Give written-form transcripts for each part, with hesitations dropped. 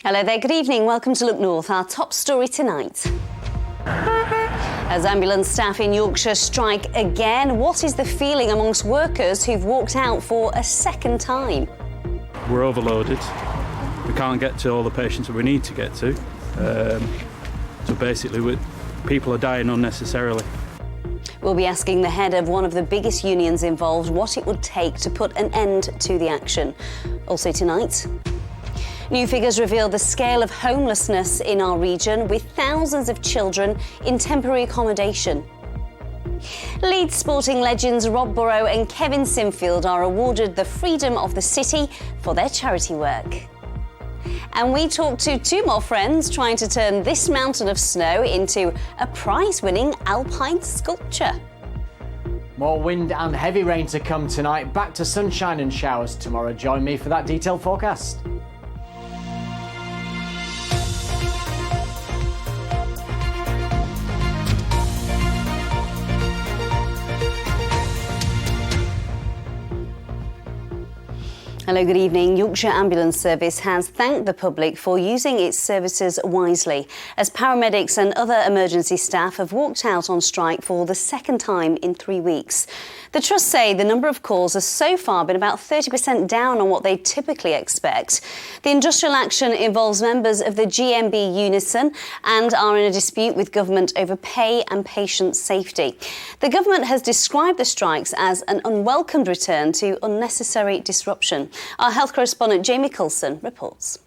Hello there, good evening. Welcome to Look North. Our top story tonight. As ambulance staff in Yorkshire strike again, what is the feeling amongst workers who've walked out for a second time? We're overloaded. We can't get to all the patients that we need to get to. So basically, people are dying unnecessarily. We'll be asking the head of one of the biggest unions involved what it would take to put an end to the action. Also tonight, new figures reveal the scale of homelessness in our region, with thousands of children in temporary accommodation. Leeds sporting legends Rob Burrow and Kevin Sinfield are awarded the Freedom of the City for their charity work. And we talked to two more friends trying to turn this mountain of snow into a prize-winning alpine sculpture. More wind and heavy rain to come tonight. Back to sunshine and showers tomorrow. Join me for that detailed forecast. Hello, good evening. Yorkshire Ambulance Service has thanked the public for using its services wisely, as paramedics and other emergency staff have walked out on strike for the second time in 3 weeks. The Trust say the number of calls has so far been about 30% down on what they typically expect. The industrial action involves members of the GMB Unison and are in a dispute with government over pay and patient safety. The government has described the strikes as an unwelcomed return to unnecessary disruption. Our health correspondent Jamie Coulson reports.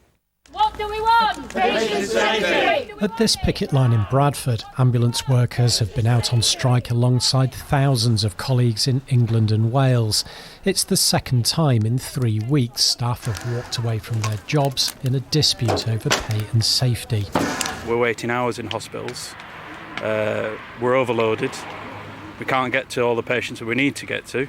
What do we want? Patient safety! At this picket line in Bradford, ambulance workers have been out on strike alongside thousands of colleagues in England and Wales. It's the second time in 3 weeks staff have walked away from their jobs in a dispute over pay and safety. We're waiting hours in hospitals. We're overloaded. We can't get to all the patients that we need to get to.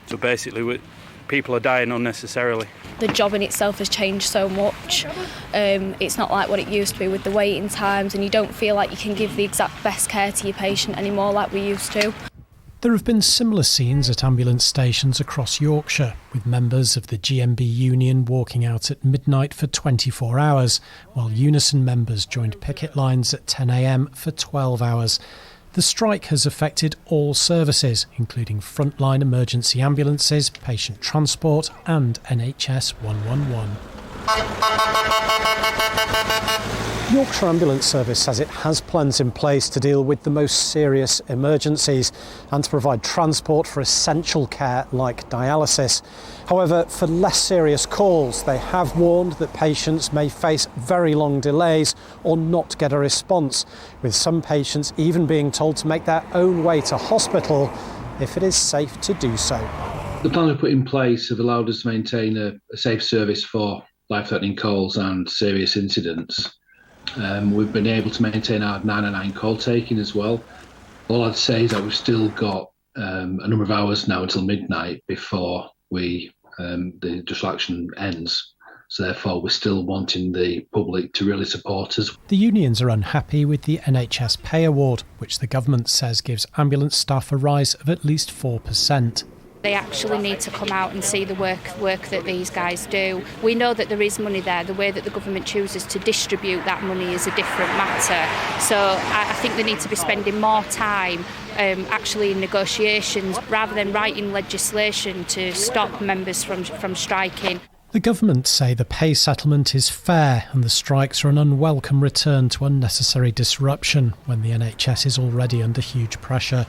So basically, people are dying unnecessarily. The job in itself has changed so much. It's not like what it used to be with the waiting times, and you don't feel like you can give the exact best care to your patient anymore like we used to. There have been similar scenes at ambulance stations across Yorkshire, with members of the GMB Union walking out at midnight for 24 hours, while Unison members joined picket lines at 10 a.m. for 12 hours. The strike has affected all services, including frontline emergency ambulances, patient transport and NHS 111. Yorkshire Ambulance Service says it has plans in place to deal with the most serious emergencies and to provide transport for essential care like dialysis. However, for less serious calls, they have warned that patients may face very long delays or not get a response, with some patients even being told to make their own way to hospital if it is safe to do so. The plans we put in place have allowed us to maintain a safe service for life-threatening calls and serious incidents. We've been able to maintain our 999 call taking as well. All I'd say is that we've still got a number of hours now until midnight before the industrial action ends. So therefore, we're still wanting the public to really support us. The unions are unhappy with the NHS pay award, which the government says gives ambulance staff a rise of at least 4%. They actually need to come out and see the work that these guys do. We know that there is money there. The way that the government chooses to distribute that money is a different matter. So I think they need to be spending more time actually in negotiations rather than writing legislation to stop members from striking. The government say the pay settlement is fair and the strikes are an unwelcome return to unnecessary disruption when the NHS is already under huge pressure.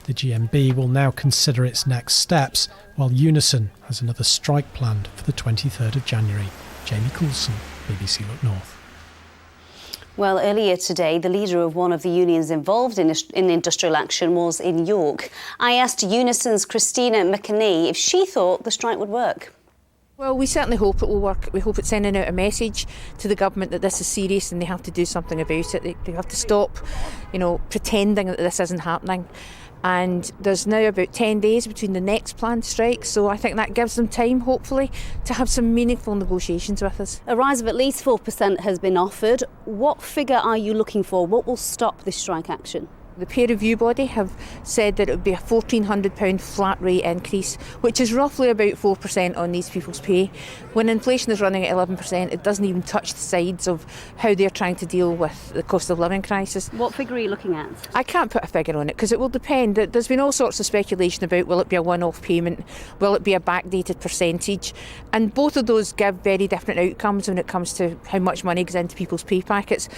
The GMB will now consider its next steps, while Unison has another strike planned for the 23rd of January. Jamie Coulson, BBC Look North. Well, earlier today, the leader of one of the unions involved in industrial action was in York. I asked Unison's Christina McInerney if she thought the strike would work. Well, we certainly hope it will work. We hope it's sending out a message to the government that this is serious and they have to do something about it. They have to stop, pretending that this isn't happening. And there's now about 10 days between the next planned strike, so I think that gives them time, hopefully, to have some meaningful negotiations with us. A rise of at least 4% has been offered. What figure are you looking for? What will stop this strike action? The peer review body have said that it would be a £1,400 flat rate increase, which is roughly about 4% on these people's pay. When inflation is running at 11%, it doesn't even touch the sides of how they're trying to deal with the cost of living crisis. What figure are you looking at? I can't put a figure on it because it will depend. There's been all sorts of speculation about will it be a one-off payment, will it be a backdated percentage, and both of those give very different outcomes when it comes to how much money goes into people's pay packets.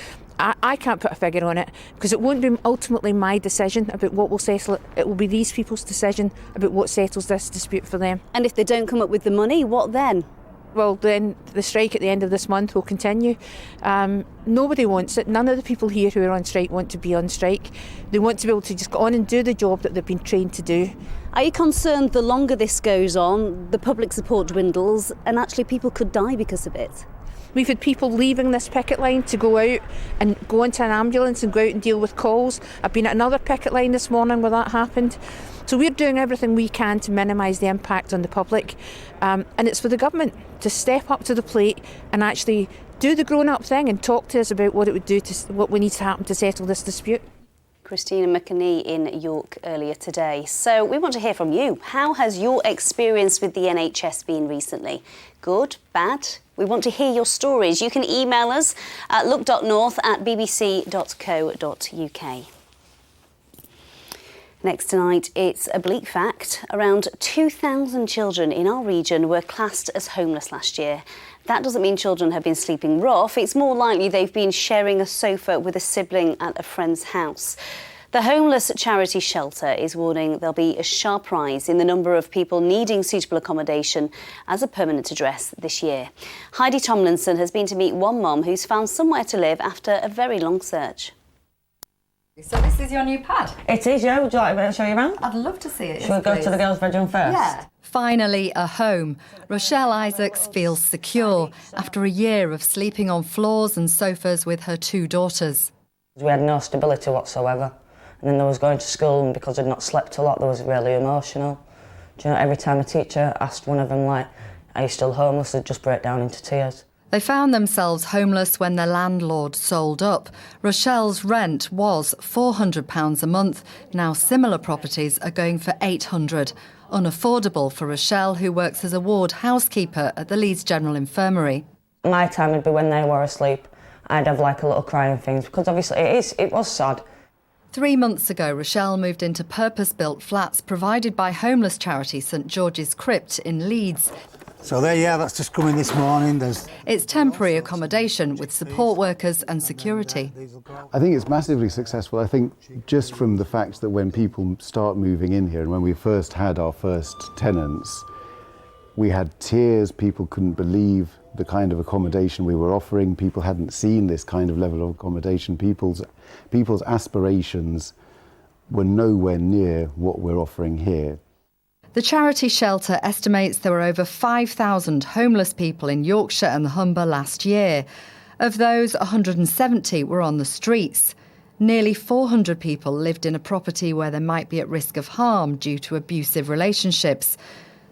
I can't put a figure on it because it won't be ultimately my decision about what will settle it. It will be these people's decision about what settles this dispute for them. And if they don't come up with the money, what then? Well, then the strike at the end of this month will continue. Nobody wants it. None of the people here who are on strike want to be on strike. They want to be able to just go on and do the job that they've been trained to do. Are you concerned the longer this goes on, the public support dwindles and actually people could die because of it? We've had people leaving this picket line to go out and go into an ambulance and go out and deal with calls. I've been at another picket line this morning where that happened. So we're doing everything we can to minimise the impact on the public. And it's for the government to step up to the plate and actually do the grown-up thing and talk to us about what it would do, what needs to happen to settle this dispute. Christina McAnee in York earlier today. So we want to hear from you. How has your experience with the NHS been recently? Good? Bad? We want to hear your stories. You can email us at look.north@bbc.co.uk. Next tonight, it's a bleak fact. Around 2,000 children in our region were classed as homeless last year. That doesn't mean children have been sleeping rough. It's more likely they've been sharing a sofa with a sibling at a friend's house. The homeless charity shelter is warning there'll be a sharp rise in the number of people needing suitable accommodation as a permanent address this year. Heidi Tomlinson has been to meet one mum who's found somewhere to live after a very long search. So this is your new pad? It is, yeah. Would you like me to show you around? I'd love to see it. Should we go to the girls' bedroom first? Yeah. Finally, a home. Rochelle Isaacs feels secure after a year of sleeping on floors and sofas with her two daughters. We had no stability whatsoever. And then there was going to school, and because I'd not slept a lot, there was really emotional. Do you know, every time a teacher asked one of them, like, are you still homeless, they'd just break down into tears. They found themselves homeless when their landlord sold up. Rochelle's rent was £400 a month. Now similar properties are going for £800. Unaffordable for Rochelle, who works as a ward housekeeper at the Leeds General Infirmary. My time would be when they were asleep. I'd have like a little crying things because obviously it was sad. 3 months ago, Rochelle moved into purpose-built flats provided by homeless charity St George's Crypt in Leeds. So there, yeah, that's just come in this morning. It's temporary accommodation with support workers and security. I think it's massively successful. I think just from the fact that when people start moving in here and when we first had our first tenants, we had tears. People couldn't believe the kind of accommodation we were offering. People hadn't seen this kind of level of accommodation. People's aspirations were nowhere near what we're offering here. The charity shelter estimates there were over 5,000 homeless people in Yorkshire and the Humber last year. Of those, 170 were on the streets. Nearly 400 people lived in a property where they might be at risk of harm due to abusive relationships.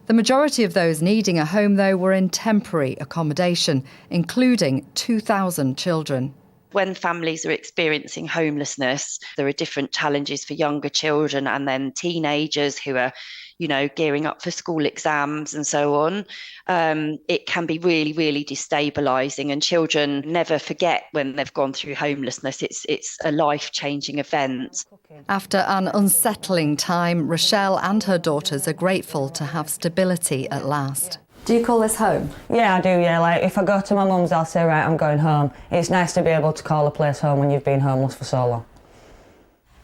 The majority of those needing a home, though, were in temporary accommodation, including 2,000 children. When families are experiencing homelessness, there are different challenges for younger children and then teenagers who are, gearing up for school exams and so on. It can be really, really destabilising, and children never forget when they've gone through homelessness. It's a life-changing event. After an unsettling time, Rochelle and her daughters are grateful to have stability at last. Do you call this home? Yeah, I do, yeah. Like, if I go to my mum's, I'll say, right, I'm going home. It's nice to be able to call a place home when you've been homeless for so long.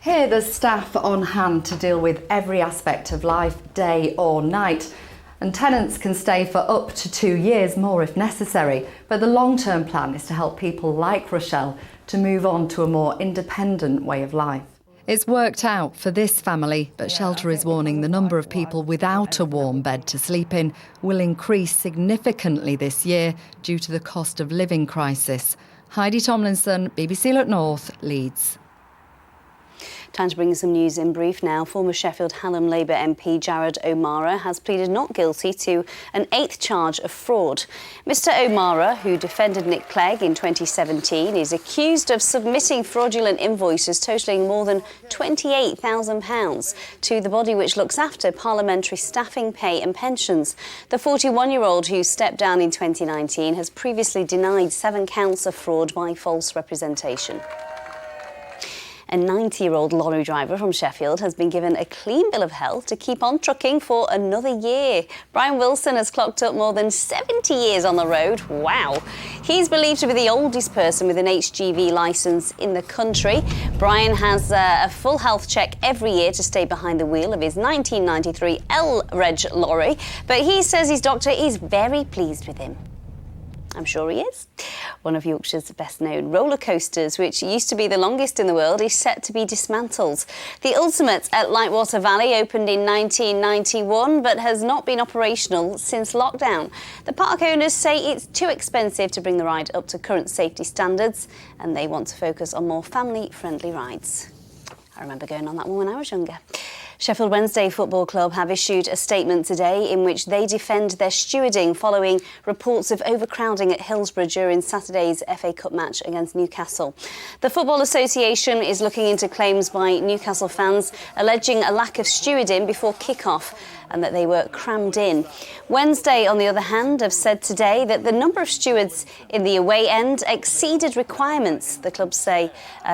Here there's staff on hand to deal with every aspect of life, day or night. And tenants can stay for up to 2 years more if necessary. But the long-term plan is to help people like Rochelle to move on to a more independent way of life. It's worked out for this family, but Shelter is warning the number of people without a warm bed to sleep in will increase significantly this year due to the cost of living crisis. Heidi Tomlinson, BBC Look North, Leeds. Time to bring you some news in brief now. Former Sheffield Hallam Labour MP Jared O'Mara has pleaded not guilty to an 8th charge of fraud. Mr O'Mara, who defended Nick Clegg in 2017, is accused of submitting fraudulent invoices totalling more than £28,000 to the body which looks after parliamentary staffing, pay and pensions. The 41-year-old, who stepped down in 2019, has previously denied 7 counts of fraud by false representation. A 90-year-old lorry driver from Sheffield has been given a clean bill of health to keep on trucking for another year. Brian Wilson has clocked up more than 70 years on the road. Wow. He's believed to be the oldest person with an HGV licence in the country. Brian has a full health check every year to stay behind the wheel of his 1993 L-Reg lorry, but he says his doctor is very pleased with him. I'm sure he is. One of Yorkshire's best-known roller coasters, which used to be the longest in the world, is set to be dismantled. The Ultimate at Lightwater Valley opened in 1991, but has not been operational since lockdown. The park owners say it's too expensive to bring the ride up to current safety standards, and they want to focus on more family-friendly rides. I remember going on that one when I was younger. Sheffield Wednesday Football Club have issued a statement today in which they defend their stewarding following reports of overcrowding at Hillsborough during Saturday's FA Cup match against Newcastle. The Football Association is looking into claims by Newcastle fans alleging a lack of stewarding before kick-off and that they were crammed in. Wednesday, on the other hand, have said today that the number of stewards in the away end exceeded requirements. The club say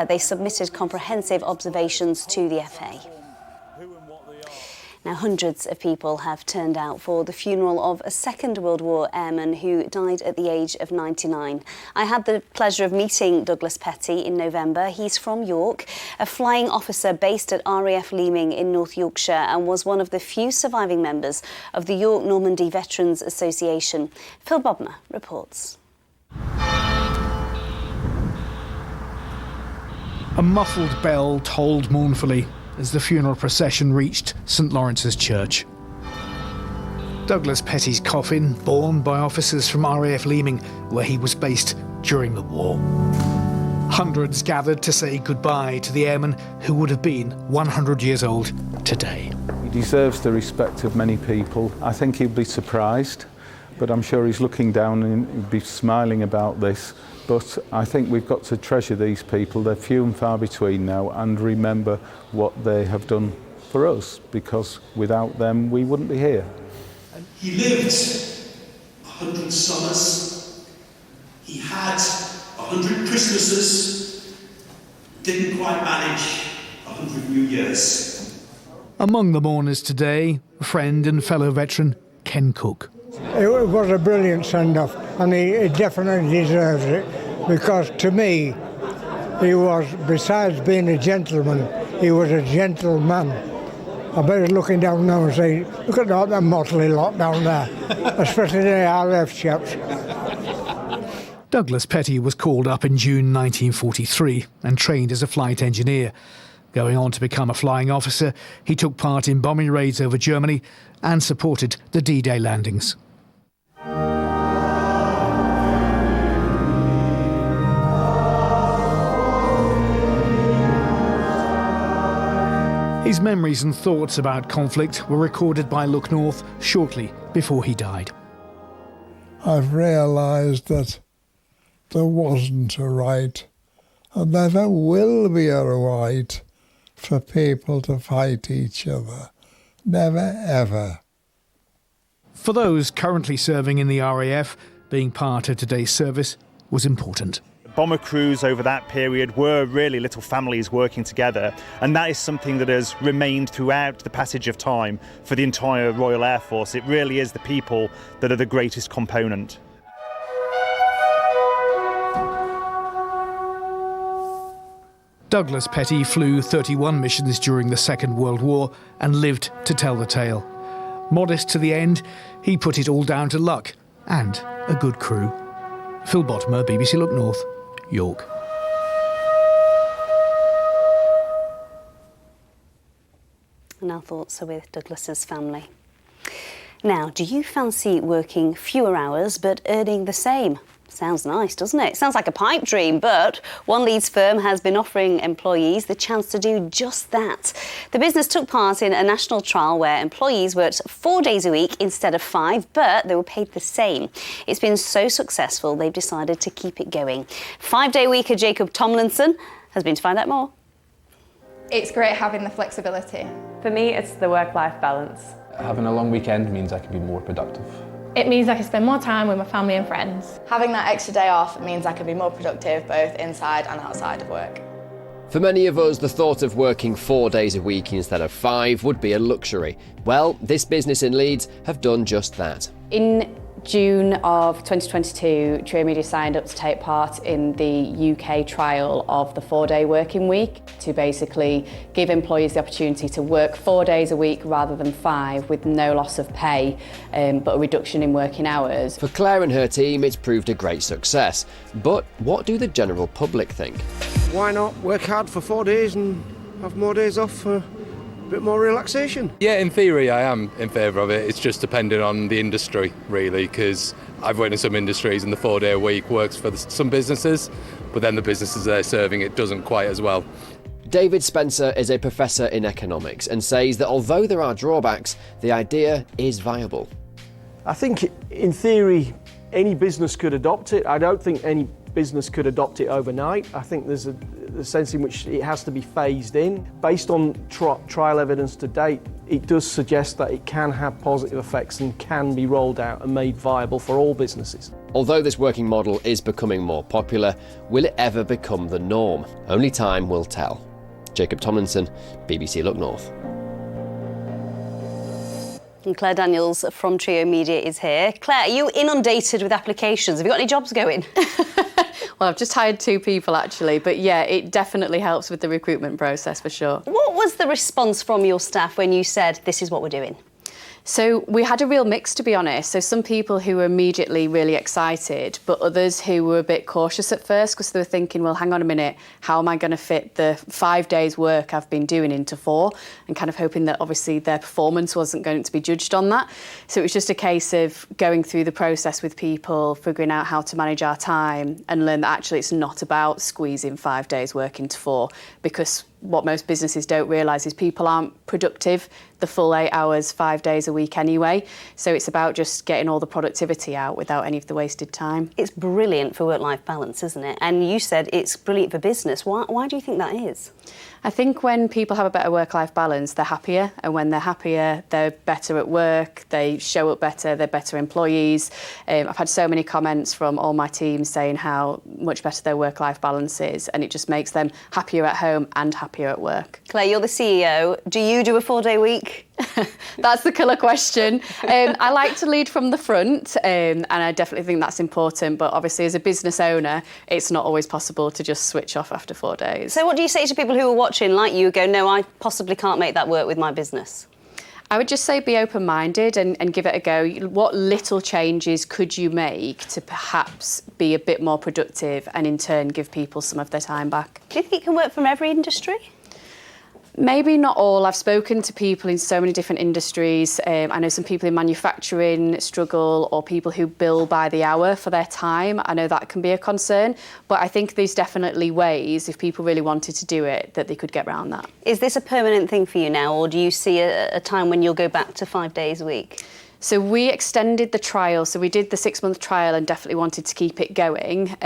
they submitted comprehensive observations to the FA. Now, hundreds of people have turned out for the funeral of a Second World War airman who died at the age of 99. I had the pleasure of meeting Douglas Petty in November. He's from York, a flying officer based at RAF Leeming in North Yorkshire, and was one of the few surviving members of the York Normandy Veterans Association. Phil Bodmer reports. A muffled bell tolled mournfully as the funeral procession reached St Lawrence's Church. Douglas Petty's coffin, borne by officers from RAF Leeming, where he was based during the war. Hundreds gathered to say goodbye to the airman who would have been 100 years old today. He deserves the respect of many people. I think he'll be surprised, but I'm sure he's looking down and he'll be smiling about this. But I think we've got to treasure these people. They're few and far between now, and remember what they have done for us, because without them we wouldn't be here. He lived 100 summers. He had 100 Christmases. Didn't quite manage 100 New Years. Among the mourners today, friend and fellow veteran Ken Cook. It was a brilliant send-off, and he definitely deserves it, because to me, he was, besides being a gentleman, he was a gentleman. I bet he's looking down now and saying, look at that motley lot down there, especially the RF chaps. Douglas Petty was called up in June 1943 and trained as a flight engineer. Going on to become a flying officer, he took part in bombing raids over Germany and supported the D-Day landings. His memories and thoughts about conflict were recorded by Look North shortly before he died. I've realised that there wasn't a right, and never will be a right, for people to fight each other. Never, ever. For those currently serving in the RAF, being part of today's service was important. Bomber crews over that period were really little families working together, and that is something that has remained throughout the passage of time for the entire Royal Air Force. It really is the people that are the greatest component. Douglas Petty flew 31 missions during the Second World War and lived to tell the tale. Modest to the end, he put it all down to luck and a good crew. Phil Bodmer, BBC Look North, York. And our thoughts are with Douglas's family. Now, do you fancy working fewer hours but earning the same? Sounds nice, doesn't it? Sounds like a pipe dream, but one Leeds firm has been offering employees the chance to do just that. The business took part in a national trial where employees worked 4 days a week instead of 5, but they were paid the same. It's been so successful, they've decided to keep it going. 5-day weeker Jacob Tomlinson has been to find out more. It's great having the flexibility. For me, it's the work-life balance. Having a long weekend means I can be more productive. It means I can spend more time with my family and friends. Having that extra day off means I can be more productive both inside and outside of work. For many of us, the thought of working 4 days a week instead of 5 would be a luxury. Well, this business in Leeds have done just that. In June of 2022, Trio Media signed up to take part in the UK trial of the 4-day working week to basically give employees the opportunity to work 4 days a week rather than 5 with no loss of pay, but a reduction in working hours. For Claire and her team, it's proved a great success. But what do the general public think? Why not work hard for 4 days and have more days off for a bit more relaxation? Yeah, in theory I am in favour of it. It's just depending on the industry, really, because I've worked in some industries and the 4-day week works for some businesses, but then the businesses they're serving it doesn't quite as well. David Spencer is a professor in economics and says that although there are drawbacks, the idea is viable. I think in theory any business could adopt it. I don't think any business could adopt it overnight. I think there's a sense in which it has to be phased in. Based on trial evidence to date, it does suggest that it can have positive effects and can be rolled out and made viable for all businesses. Although this working model is becoming more popular, will it ever become the norm? Only time will tell. Jacob Tomlinson, BBC Look North. And Claire Daniels from Trio Media is here. Claire, are you inundated with applications? Have you got any jobs going? Well, I've just hired 2 people actually, but yeah, it definitely helps with the recruitment process for sure. What was the response from your staff when you said, this is what we're doing? So we had a real mix, to be honest. So some people who were immediately really excited, but others who were a bit cautious at first because they were thinking, well, hang on a minute, how am I going to fit the 5 days work I've been doing into 4? And kind of hoping that obviously their performance wasn't going to be judged on that. So it was just a case of going through the process with people, figuring out how to manage our time and learn that actually it's not about squeezing 5 days work into 4, because what most businesses don't realise is people aren't productive the full 8 hours, 5 days a week anyway. So it's about just getting all the productivity out without any of the wasted time. It's brilliant for work-life balance, isn't it? And you said it's brilliant for business. Why do you think that is? I think when people have a better work-life balance, they're happier. And when they're happier, they're better at work, they show up better, they're better employees. I've had so many comments from all my team saying how much better their work-life balance is, and it just makes them happier at home and happier at work. Claire, you're the CEO. Do you do a 4-day week? That's the killer question. I like to lead from the front, and I definitely think that's important. But obviously, as a business owner, it's not always possible to just switch off after 4 days. So what do you say to people who are watching like you go, no, I possibly can't make that work with my business? I would just say be open-minded and give it a go. What little changes could you make to perhaps be a bit more productive and in turn give people some of their time back? Do you think it can work from every industry? Maybe not all. I've spoken to people in so many different industries. I know some people in manufacturing struggle, or people who bill by the hour for their time. I know that can be a concern, but I think there's definitely ways, if people really wanted to do it, that they could get around that. Is this a permanent thing for you now, or do you see a time when you'll go back to 5 days a week? So we extended the trial. So we did the 6-month trial and definitely wanted to keep it going.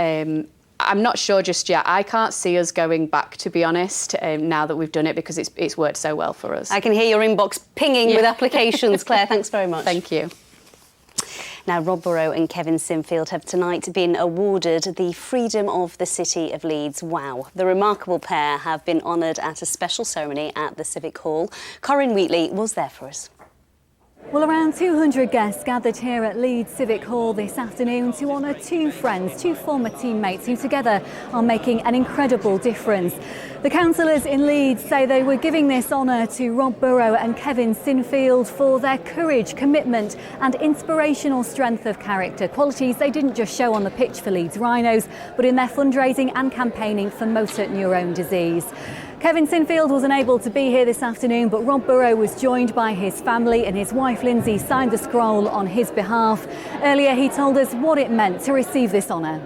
I'm not sure just yet. I can't see us going back, to be honest, now that we've done it, because it's worked so well for us. I can hear your inbox pinging with applications. Claire, thanks very much. Thank you. Now, Rob Burrow and Kevin Sinfield have tonight been awarded the Freedom of the City of Leeds. Wow. The remarkable pair have been honoured at a special ceremony at the Civic Hall. Corinne Wheatley was there for us. Well, around 200 guests gathered here at Leeds Civic Hall this afternoon to honour 2 friends, 2 former teammates who together are making an incredible difference. The councillors in Leeds say they were giving this honour to Rob Burrow and Kevin Sinfield for their courage, commitment and inspirational strength of character, qualities they didn't just show on the pitch for Leeds Rhinos, but in their fundraising and campaigning for motor neurone disease. Kevin Sinfield was unable to be here this afternoon, but Rob Burrow was joined by his family and his wife Lindsay signed the scroll on his behalf. Earlier he told us what it meant to receive this honour.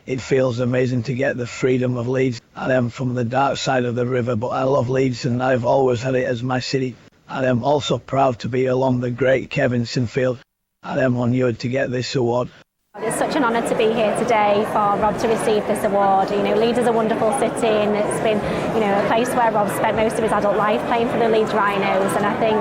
It feels amazing to get the freedom of Leeds. I am from the dark side of the river, but I love Leeds and I've always had it as my city. I am also proud to be along the great Kevin Sinfield. I am honoured to get this award. It's such an honour to be here today for Rob to receive this award. You know, Leeds is a wonderful city and it's been, you know, a place where Rob spent most of his adult life playing for the Leeds Rhinos, and I think,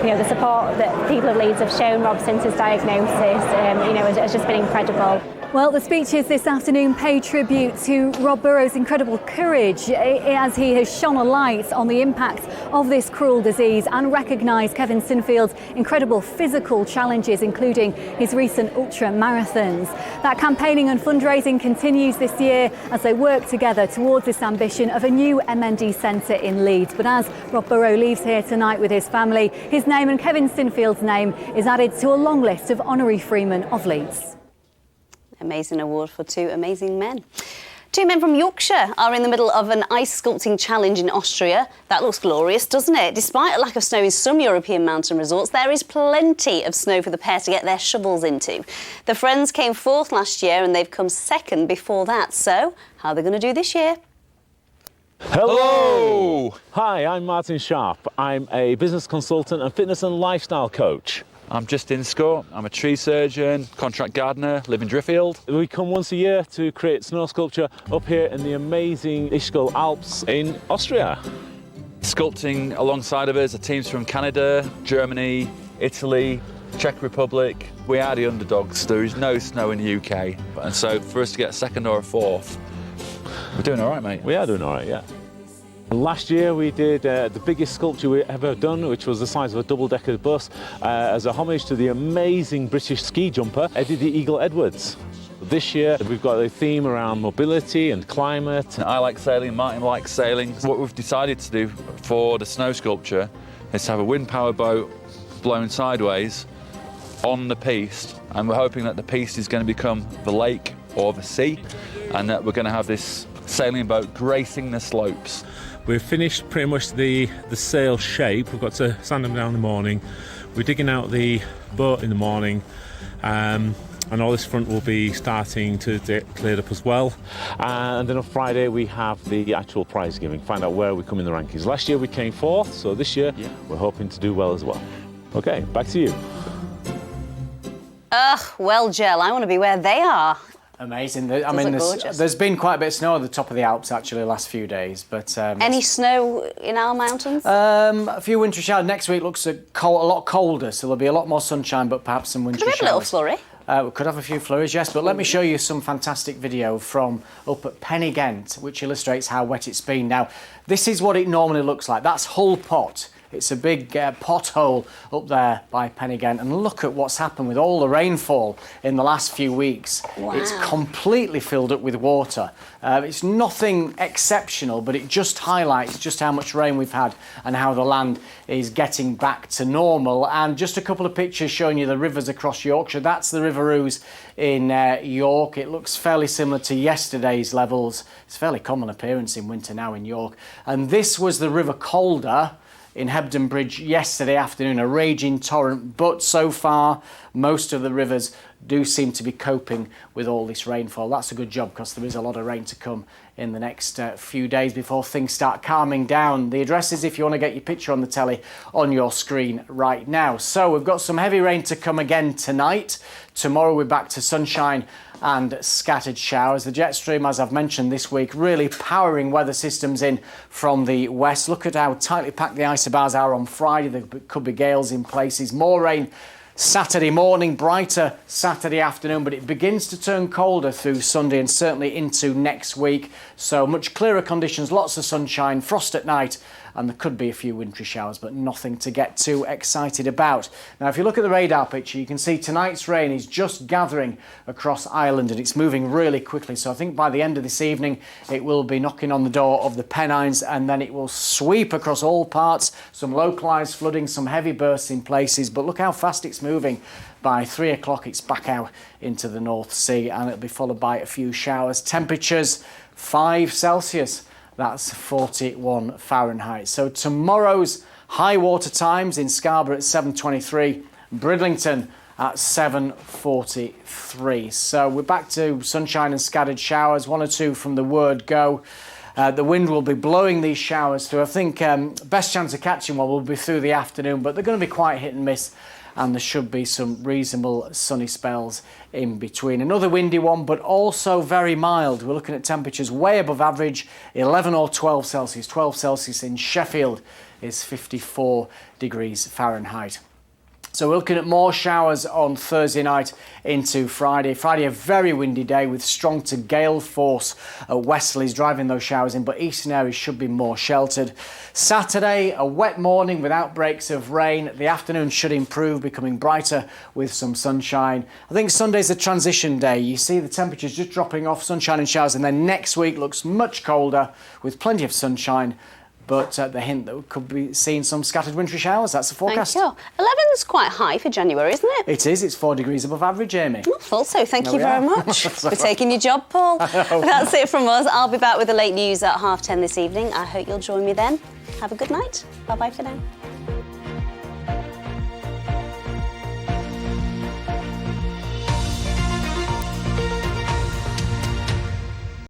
you know, the support that people of Leeds have shown Rob since his diagnosis, you know, has just been incredible. Well, the speeches this afternoon pay tribute to Rob Burrow's incredible courage as he has shone a light on the impact of this cruel disease and recognised Kevin Sinfield's incredible physical challenges, including his recent ultra marathons. That campaigning and fundraising continues this year as they work together towards this ambition of a new MND centre in Leeds. But as Rob Burrow leaves here tonight with his family, his name and Kevin Sinfield's name is added to a long list of honorary freemen of Leeds. Amazing award for two amazing men. Two men from Yorkshire are in the middle of an ice sculpting challenge in Austria. That looks glorious, doesn't it? Despite a lack of snow in some European mountain resorts, there is plenty of snow for the pair to get their shovels into. The friends came fourth last year and they've come second before that. So, how are they going to do this year? Hello! Hi, I'm Martin Sharp. I'm a business consultant and fitness and lifestyle coach. I'm Justin Scott. I'm a tree surgeon, contract gardener, live in Driffield. We come once a year to create snow sculpture up here in the amazing Ischgl Alps in Austria. Sculpting alongside of us are teams from Canada, Germany, Italy, Czech Republic. We are the underdogs. There is no snow in the UK. And so for us to get a second or a fourth, we're doing all right, mate. We are doing all right, yeah. Last year we did the biggest sculpture we ever done, which was the size of a double-decker bus, as a homage to the amazing British ski jumper, Eddie the Eagle Edwards. This year we've got a theme around mobility and climate. I like sailing, Martin likes sailing. What we've decided to do for the snow sculpture is to have a wind power boat blown sideways on the piste, and we're hoping that the piste is going to become the lake or the sea, and that we're going to have this sailing boat gracing the slopes. We've finished pretty much the sail shape. We've got to sand them down in the morning. We're digging out the boat in the morning, and all this front will be starting to get cleared up as well. And then on Friday we have the actual prize giving, find out where we come in the rankings. Last year we came fourth, so this year we're hoping to do well as well. Okay, back to you. Well, Jill, I want to be where they are. Amazing. I mean, there's been quite a bit of snow at the top of the Alps actually the last few days, but any snow in our mountains? A few wintry showers. Next week looks a lot colder, so there'll be a lot more sunshine, but perhaps some wintry showers. Could we have a little flurry? We could have a few flurries, yes, but let me show you some fantastic video from up at Pen y Ghent, which illustrates how wet it's been. Now, this is what it normally looks like. That's Hull Pot. It's a big pothole up there by Pen y Ghent, and look at what's happened with all the rainfall in the last few weeks. Wow. It's completely filled up with water. It's nothing exceptional, but it just highlights just how much rain we've had and how the land is getting back to normal. And just a couple of pictures showing you the rivers across Yorkshire. That's the River Ouse in York. It looks fairly similar to yesterday's levels. It's a fairly common appearance in winter now in York. And this was the River Calder in Hebden Bridge yesterday afternoon, a raging torrent, but so far most of the rivers do seem to be coping with all this rainfall. That's a good job because there is a lot of rain to come in the next few days before things start calming down. The address is, if you want to get your picture on the telly, on your screen right now. So we've got some heavy rain to come again tonight. Tomorrow we're back to sunshine and scattered showers. The jet stream, as I've mentioned this week, really powering weather systems in from the west. Look at how tightly packed the isobars are on Friday. There could be gales in places. More rain Saturday morning, brighter Saturday afternoon, but it begins to turn colder through Sunday and certainly into next week. So much clearer conditions, lots of sunshine, frost at night, and there could be a few wintry showers, but nothing to get too excited about. Now, if you look at the radar picture, you can see tonight's rain is just gathering across Ireland and it's moving really quickly. So I think by the end of this evening, it will be knocking on the door of the Pennines and then it will sweep across all parts, some localised flooding, some heavy bursts in places, but look how fast it's moving. By 3 o'clock, it's back out into the North Sea and it'll be followed by a few showers. Temperatures 5 Celsius That's 41 Fahrenheit. So tomorrow's high water times in Scarborough at 7:23, Bridlington at 7:43. So we're back to sunshine and scattered showers, 1 or 2 from the word go. The wind will be blowing these showers through. I think best chance of catching one will be through the afternoon, but they're going to be quite hit and miss, and there should be some reasonable sunny spells in between. Another windy one, but also very mild. We're looking at temperatures way above average, 11 or 12 Celsius. 12 Celsius in Sheffield is 54 degrees Fahrenheit. So we're looking at more showers on Thursday night into Friday. Friday, a very windy day with strong to gale force westerlies driving those showers in, but eastern areas should be more sheltered. Saturday, a wet morning with outbreaks of rain. The afternoon should improve, becoming brighter with some sunshine. I think Sunday's a transition day. You see the temperatures just dropping off, sunshine and showers, and then next week looks much colder with plenty of sunshine. But the hint that we could be seeing some scattered wintry showers. That's the forecast. Thank you. 11's quite high for January, isn't it? It is. It's 4 degrees above average, Amy. I thought so. Thank you very much for taking your job, Paul. That's it from us. I'll be back with the late news at 10:30 this evening. I hope you'll join me then. Have a good night. Bye-bye for now.